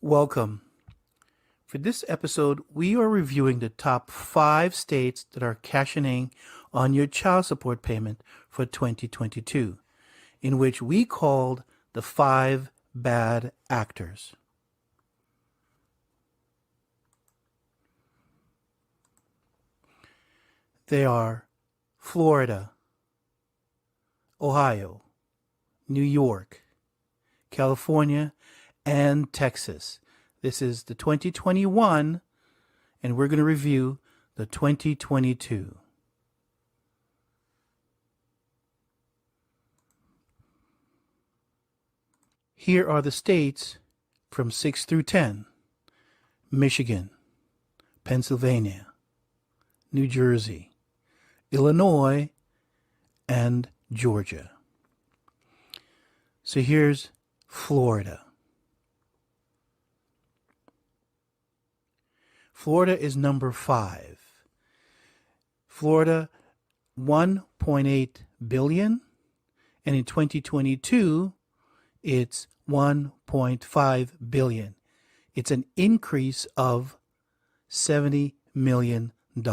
Welcome. For this episode, we are reviewing the top 5 states that are cashing in on your child support payment for 2022, in which we called the 5 bad actors. They are Florida, Ohio, New York, California, and Texas. This is the 2021, and we're going to review the 2022. Here are the states from 6 through 10. Michigan, Pennsylvania, New Jersey, Illinois, and Georgia. So here's Florida. Florida is number 5. Florida, 1.8 billion, and in 2022, it's 1.5 billion. It's an increase of $70 million. In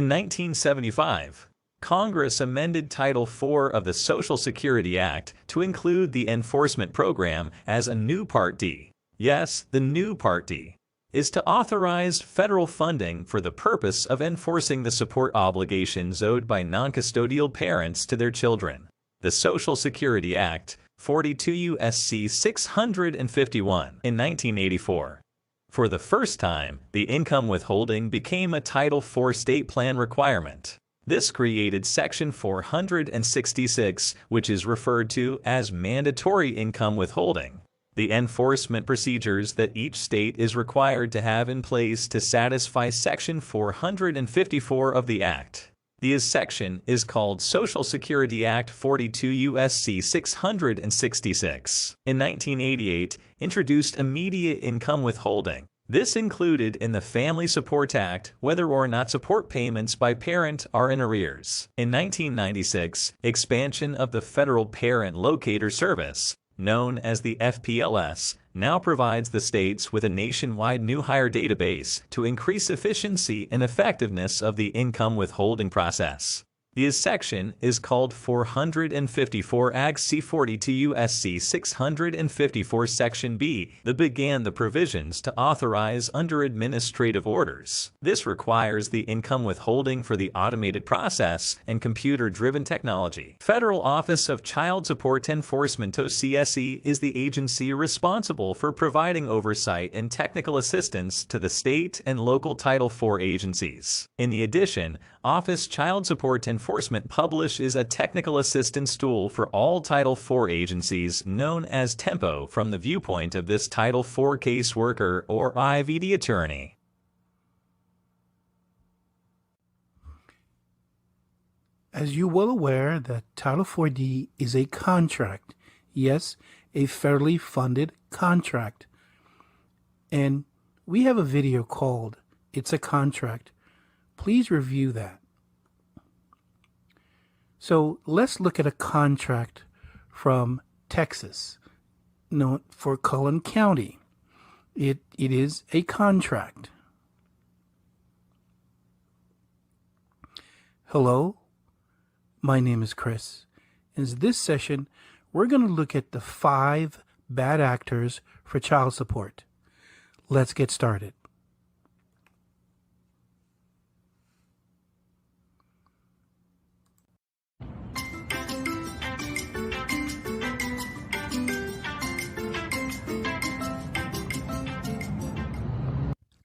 1975, Congress amended Title IV of the Social Security Act to include the enforcement program as a new Part D. Yes, the new Part D is to authorize federal funding for the purpose of enforcing the support obligations owed by non-custodial parents to their children. The Social Security Act, 42 U.S.C. 651 in 1984. For the first time, the income withholding became a Title IV state plan requirement. This created Section 466, which is referred to as mandatory income withholding. The enforcement procedures that each state is required to have in place to satisfy Section 454 of the Act. This section is called Social Security Act 42 U.S.C. 666. In 1988, introduced immediate income withholding. This included in the Family Support Act whether or not support payments by parent are in arrears. In 1996, expansion of the Federal Parent Locator Service, known as the FPLS, now provides the states with a nationwide new hire database to increase efficiency and effectiveness of the income withholding process. This section is called 454 Ag C42 U.S.C. 654 Section B that began the provisions to authorize under administrative orders. This requires the income withholding for the automated process and computer-driven technology. Federal Office of Child Support Enforcement (OCSE) is the agency responsible for providing oversight and technical assistance to the state and local Title IV agencies. In addition, Office Child Support Enforcement publishes a technical assistance tool for all Title IV agencies known as TEMPO from the viewpoint of this Title IV caseworker or IVD attorney. As you're well aware, that Title 4D is a contract. Yes, a federally funded contract. And we have a video called It's a Contract. Please review that. So let's look at a contract from Texas, known for Cullen County. It is a contract. Hello, my name is Chris. In this session, we're going to look at the 5 bad actors for child support. Let's get started.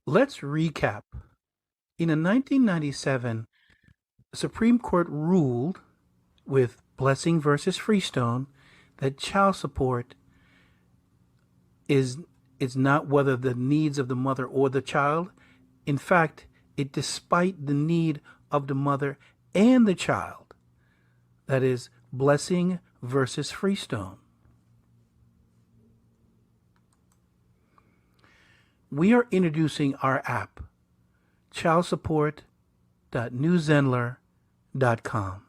Let's recap. In a 1997, the Supreme Court ruled with Blessing versus Freestone that child support is not whether the needs of the mother or the child. In fact, it despite the need of the mother and the child. That is Blessing versus Freestone. We are introducing our app, childsupport.newzenler.com.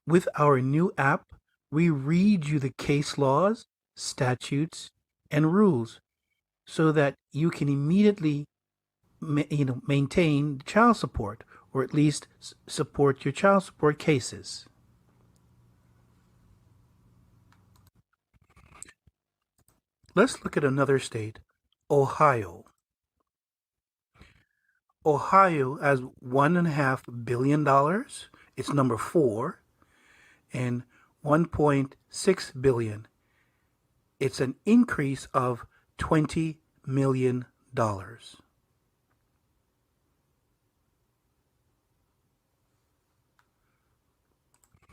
With our new app, we read you the case laws, statutes, and rules so that you can immediately maintain child support, or at least support your child support cases. Let's look at another state, Ohio. Ohio has $1.5 billion. It's number 4, and 1.6 billion. It's an increase of $20 million.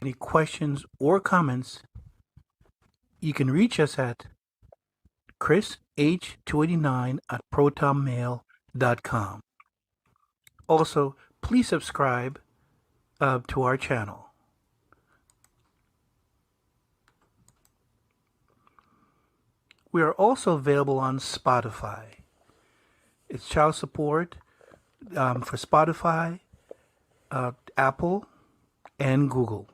Any questions or comments, you can reach us at chrish289@protonmail.com. Also, please subscribe to our channel. We are also available on Spotify. It's child support for Spotify, Apple, and Google.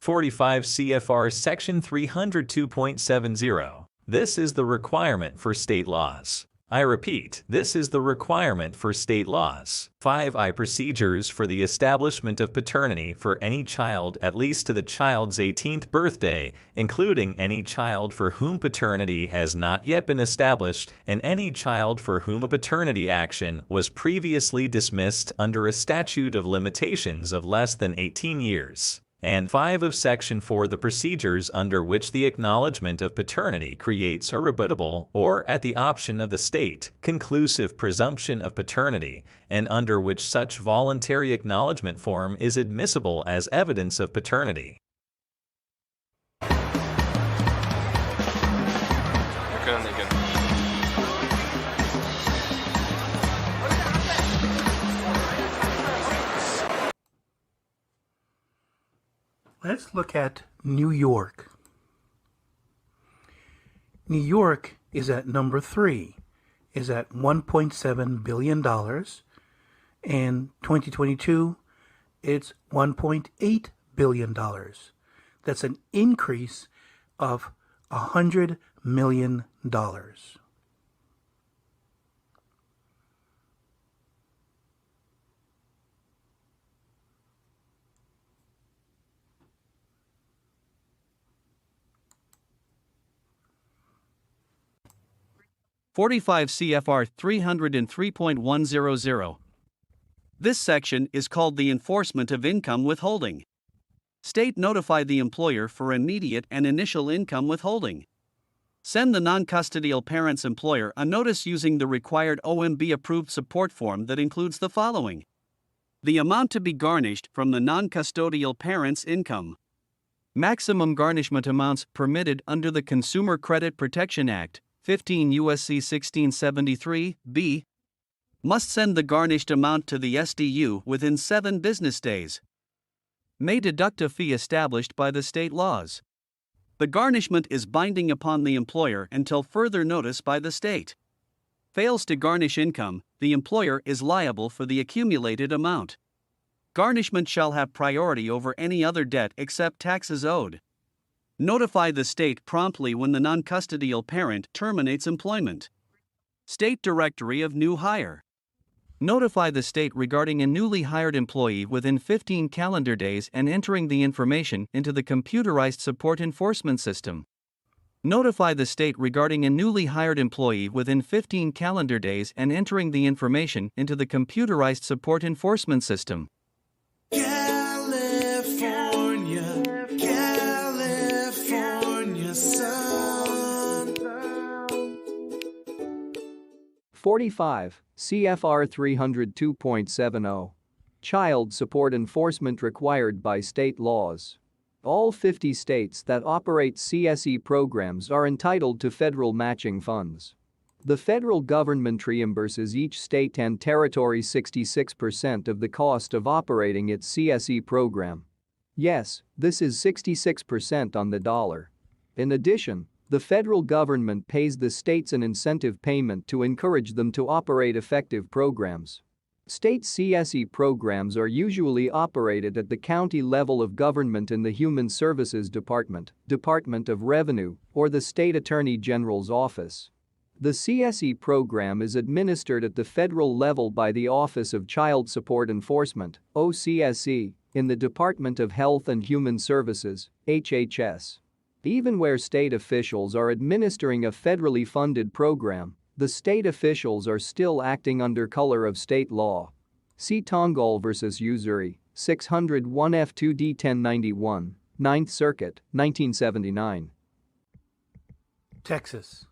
"45 CFR Section 302.70. This is the requirement for state laws. I repeat, this is the requirement for state laws. 5I procedures for the establishment of paternity for any child at least to the child's 18th birthday, including any child for whom paternity has not yet been established and any child for whom a paternity action was previously dismissed under a statute of limitations of less than 18 years. And 5 of Section 4, the procedures under which the acknowledgement of paternity creates a rebuttable, or at the option of the state, conclusive presumption of paternity, and under which such voluntary acknowledgement form is admissible as evidence of paternity." Let's look at New York. New York is at number 3, is at $1.7 billion. And 2022, it's $1.8 billion. That's an increase of $100 million. 45 CFR 303.100. This section is called the enforcement of income withholding. State notify the employer for immediate and initial income withholding. Send the non-custodial parent's employer a notice using the required OMB-approved support form that includes the following: the amount to be garnished from the non-custodial parent's income. Maximum garnishment amounts permitted under the Consumer Credit Protection Act, 15 U.S.C. 1673, b. Must send the garnished amount to the SDU within 7 business days. May deduct a fee established by the state laws. The garnishment is binding upon the employer until further notice by the state. Fails to garnish income, the employer is liable for the accumulated amount. Garnishment shall have priority over any other debt except taxes owed. Notify the state promptly when the non-custodial parent terminates employment. State Directory of New Hire. Notify the state regarding a newly hired employee within 15 calendar days and entering the information into the computerized support enforcement system. Notify the state regarding a newly hired employee within 15 calendar days and entering the information into the computerized support enforcement system. California sun. 45 CFR 302.70. Child support enforcement required by state laws. All 50 states that operate CSE programs are entitled to federal matching funds. The federal government reimburses each state and territory 66% of the cost of operating its CSE program. Yes, this is 66% on the dollar. In addition, The federal government pays the states an incentive payment to encourage them to operate effective programs. State CSE programs are usually operated at the county level of government in the Human Services Department, Department of Revenue, or the State Attorney General's office. The CSE program is administered at the federal level by the Office of Child Support Enforcement, OCSE, in the Department of Health and Human Services, HHS. Even where state officials are administering a federally funded program, the state officials are still acting under color of state law. See Tongol v. Usury, 601 F2D 1091, 9th Circuit, 1979. Texas.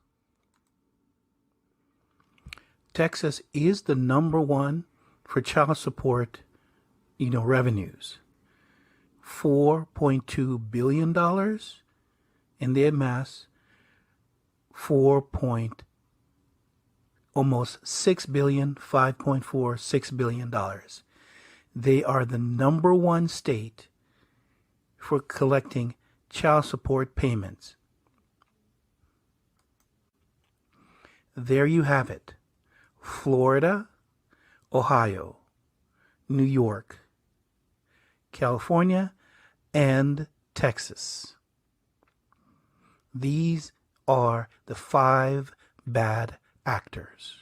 Texas is the number one for child support, revenues. $4.2 billion, and they amass almost $6 billion, $5.46 billion. They are the number one state for collecting child support payments. There you have it. Florida, Ohio, New York, California, and Texas. These are the 5 bad actors.